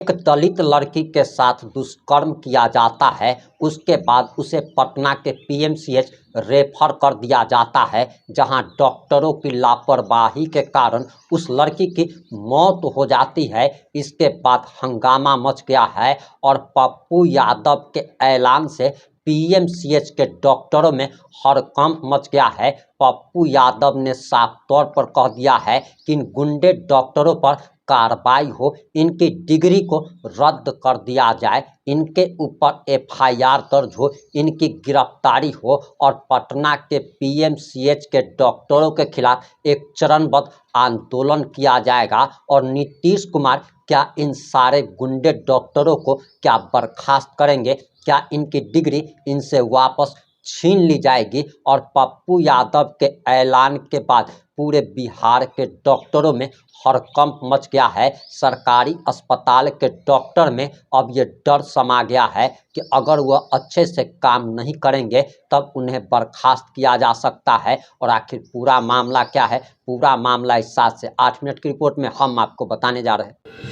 एक दलित लड़की के साथ दुष्कर्म किया जाता है, उसके बाद उसे पटना के पीएमसीएच रेफर कर दिया जाता है, जहां डॉक्टरों की लापरवाही के कारण उस लड़की की मौत हो जाती है। इसके बाद हंगामा मच गया है और पप्पू यादव के ऐलान से पीएमसीएच के डॉक्टरों में हड़कंप मच गया है। पप्पू यादव ने साफ तौर पर कह दिया है कि इन गुंडे डॉक्टरों पर कार्रवाई हो, इनकी डिग्री को रद्द कर दिया जाए, इनके ऊपर एफआईआर दर्ज हो, इनकी गिरफ्तारी हो और पटना के पीएमसीएच के डॉक्टरों के खिलाफ एक चरणबद्ध आंदोलन किया जाएगा। और नीतीश कुमार क्या इन सारे गुंडे डॉक्टरों को क्या बर्खास्त करेंगे? क्या इनकी डिग्री इनसे वापस छीन ली जाएगी? और पप्पू यादव के ऐलान के बाद पूरे बिहार के डॉक्टरों में हड़कंप मच गया है। सरकारी अस्पताल के डॉक्टर में अब ये डर समा गया है कि अगर वह अच्छे से काम नहीं करेंगे तब उन्हें बर्खास्त किया जा सकता है। और आखिर पूरा मामला क्या है? पूरा मामला इस 7 से 8 मिनट की रिपोर्ट में हम आपको बताने जा रहे हैं।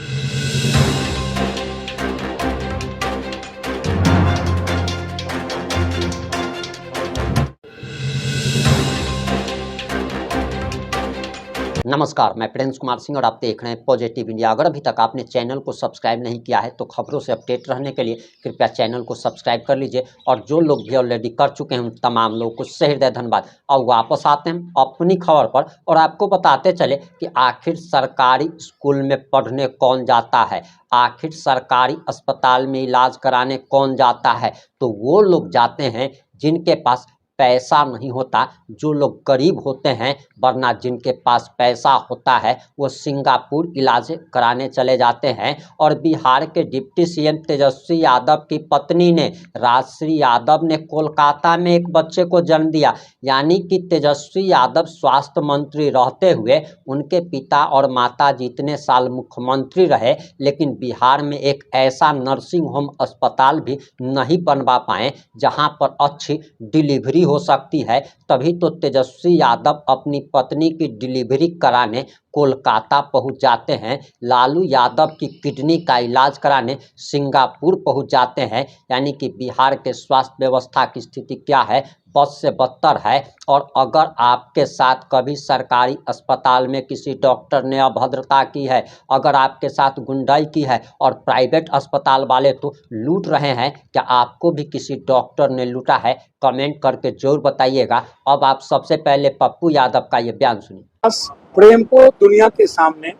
नमस्कार, मैं प्रिंस कुमार सिंह और आप देख रहे हैं पॉजिटिव इंडिया। अगर अभी तक आपने चैनल को सब्सक्राइब नहीं किया है तो खबरों से अपडेट रहने के लिए कृपया चैनल को सब्सक्राइब कर लीजिए। और जो लोग भी ऑलरेडी कर चुके हैं उन तमाम लोगों को सहृदय धन्यवाद। अब वापस आते हैं अपनी खबर पर और आपको बताते चले कि आखिर सरकारी स्कूल में पढ़ने कौन जाता है, आखिर सरकारी अस्पताल में इलाज कराने कौन जाता है। तो वो लोग जाते हैं जिनके पास पैसा नहीं होता, जो लोग गरीब होते हैं, वरना जिनके पास पैसा होता है वो सिंगापुर इलाज कराने चले जाते हैं। और बिहार के डिप्टी सीएम तेजस्वी यादव की पत्नी ने, राजश्री यादव ने कोलकाता में एक बच्चे को जन्म दिया। यानी कि तेजस्वी यादव स्वास्थ्य मंत्री रहते हुए उनके पिता और माता जितने साल मुख्यमंत्री रहे, लेकिन बिहार में एक ऐसा नर्सिंग होम अस्पताल भी नहीं बनवा पाए जहां पर अच्छी डिलीवरी हो सकती है। तभी तो तेजस्वी यादव अपनी पत्नी की डिलीवरी कराने कोलकाता पहुंच जाते हैं, लालू यादव की किडनी का इलाज कराने सिंगापुर पहुंच जाते हैं। यानी कि बिहार के स्वास्थ्य व्यवस्था की स्थिति क्या है? बद से बदतर है। और अगर आपके साथ कभी सरकारी अस्पताल में किसी डॉक्टर ने अभद्रता की है, अगर आपके साथ गुंडाई की है और प्राइवेट अस्पताल वाले तो लूट रहे हैं, क्या आपको भी किसी डॉक्टर ने लूटा है? कमेंट करके जरूर बताइएगा। अब आप सबसे पहले पप्पू यादव का ये बयान सुनिए। प्रेम को दुनिया के सामने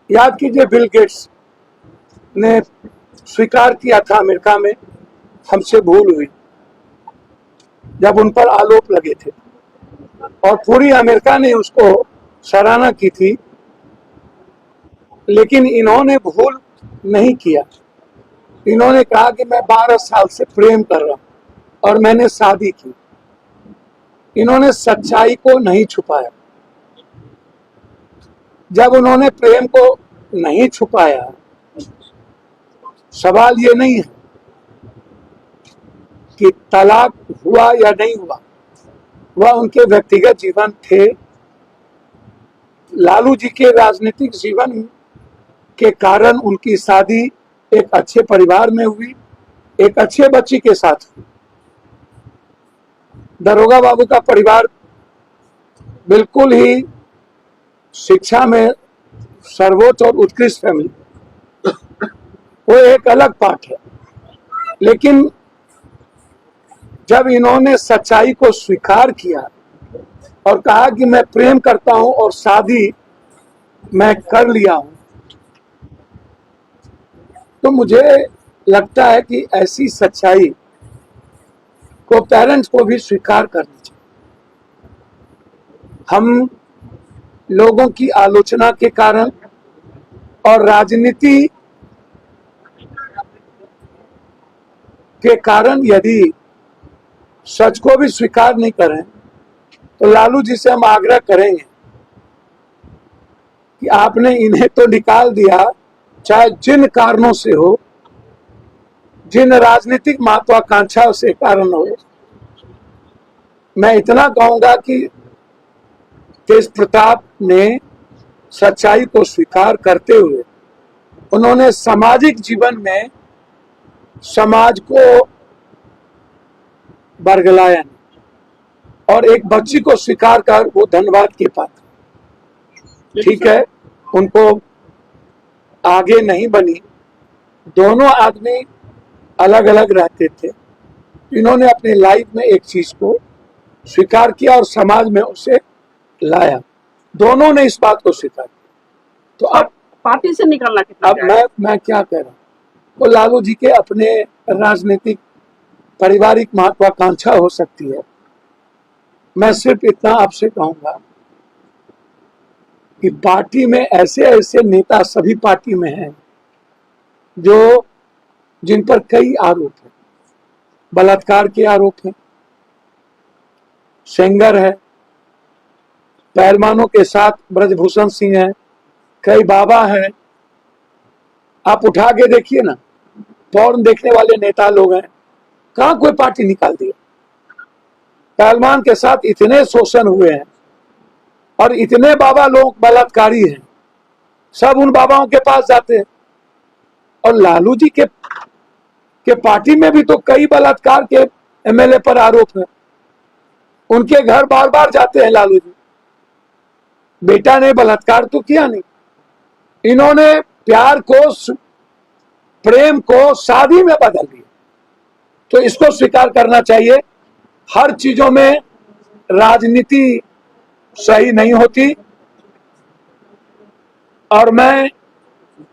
याद कीजिए, बिल गेट्स ने स्वीकार किया था अमेरिका में, हमसे भूल हुई जब उन पर आरोप लगे थे और पूरी अमेरिका ने उसको सराहना की थी। लेकिन इन्होंने भूल नहीं किया। इन्होंने कहा कि मैं 12 साल से प्रेम कर रहा हूं और मैंने शादी की। इन्होंने सच्चाई को नहीं छुपाया। जब उन्होंने प्रेम को नहीं छुपाया, सवाल ये नहीं है कि तलाक हुआ या नहीं हुआ, वह उनके व्यक्तिगत जीवन थे। लालू जी के राजनीतिक जीवन के कारण उनकी शादी एक अच्छे परिवार में हुई, एक अच्छे बच्ची के साथ हुई। दरोगा बाबू का परिवार बिल्कुल ही शिक्षा में सर्वोच्च और उत्कृष्ट फैमिली, वो एक अलग पाठ है। लेकिन जब इन्होंने सच्चाई को स्वीकार किया और कहा कि मैं प्रेम करता हूं और शादी मैं कर लिया हूं, तो मुझे लगता है कि ऐसी सच्चाई को पेरेंट्स को भी स्वीकार करनी चाहिए। हम लोगों की आलोचना के कारण और राजनीति के कारण यदि सच को भी स्वीकार नहीं करें तो लालू जी से हम आग्रह करेंगे कि आपने इन्हें तो निकाल दिया, चाहे जिन कारणों से हो, जिन राजनीतिक महत्वाकांक्षा से कारण हो। मैं इतना कहूंगा कि तेज प्रताप ने सच्चाई को स्वीकार करते हुए उन्होंने सामाजिक जीवन में समाज को बरगलाया नहीं और एक बच्ची को स्वीकार कर वो धन्यवाद के पात्र। ठीक है, उनको आगे नहीं बनी, दोनों आदमी अलग अलग रहते थे। इन्होंने अपनी लाइफ में एक चीज को स्वीकार किया और समाज में उसे लाया। दोनों ने इस बात को स्वीकार किया। तो अब पार्टी से निकलना कितना अब मैं क्या कह रहा हूँ, वो लालू जी के अपने राजनीतिक पारिवारिक महत्वाकांक्षा हो सकती है। मैं सिर्फ इतना आपसे कहूंगा कि पार्टी में ऐसे ऐसे नेता सभी पार्टी में हैं जो जिन पर कई आरोप हैं, बलात्कार के आरोप हैं, सेंगर है, पहलवानों के साथ ब्रजभूषण सिंह है, कई बाबा है। आप उठा के देखिए ना, पॉर्न देखने वाले नेता लोग हैं, कहां कोई पार्टी निकाल दिया। पहलवान के साथ इतने शोषण हुए हैं और इतने बाबा लोग बलात्कारी हैं, सब उन बाबाओं के पास जाते हैं। और लालू जी के पार्टी में भी तो कई बलात्कार के एमएलए पर आरोप है, उनके घर बार बार जाते हैं लालू जी। बेटा ने बलात्कार तो किया नहीं, इन्होंने प्यार को, प्रेम को शादी में बदल दिया। तो इसको स्वीकार करना चाहिए। हर चीजों में राजनीति सही नहीं होती और मैं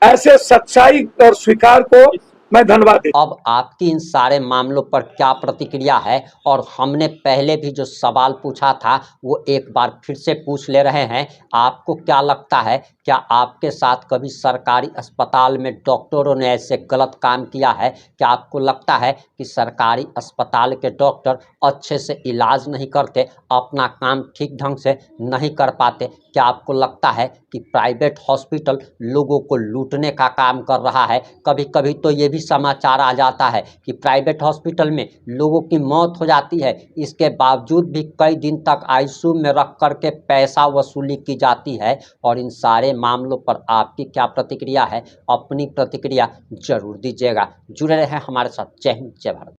ऐसे सच्चाई और स्वीकार को मैं धन्यवाद देता हूं। अब आपकी इन सारे मामलों पर क्या प्रतिक्रिया है? और हमने पहले भी जो सवाल पूछा था वो एक बार फिर से पूछ ले रहे हैं। आपको क्या लगता है, क्या आपके साथ कभी सरकारी अस्पताल में डॉक्टरों ने ऐसे गलत काम किया है? क्या आपको लगता है कि सरकारी अस्पताल के डॉक्टर अच्छे से इलाज नहीं करते, अपना काम ठीक ढंग से नहीं कर पाते? क्या आपको लगता है कि प्राइवेट हॉस्पिटल लोगों को लूटने का काम कर रहा है? कभी कभी तो ये भी समाचार आ जाता है कि प्राइवेट हॉस्पिटल में लोगों की मौत हो जाती है, इसके बावजूद भी कई दिन तक आईसीयू में रख करके पैसा वसूली की जाती है। और इन सारे मामलों पर आपकी क्या प्रतिक्रिया है? अपनी प्रतिक्रिया जरूर दीजिएगा। जुड़े रहें हमारे साथ। जय हिंद, जय भारत।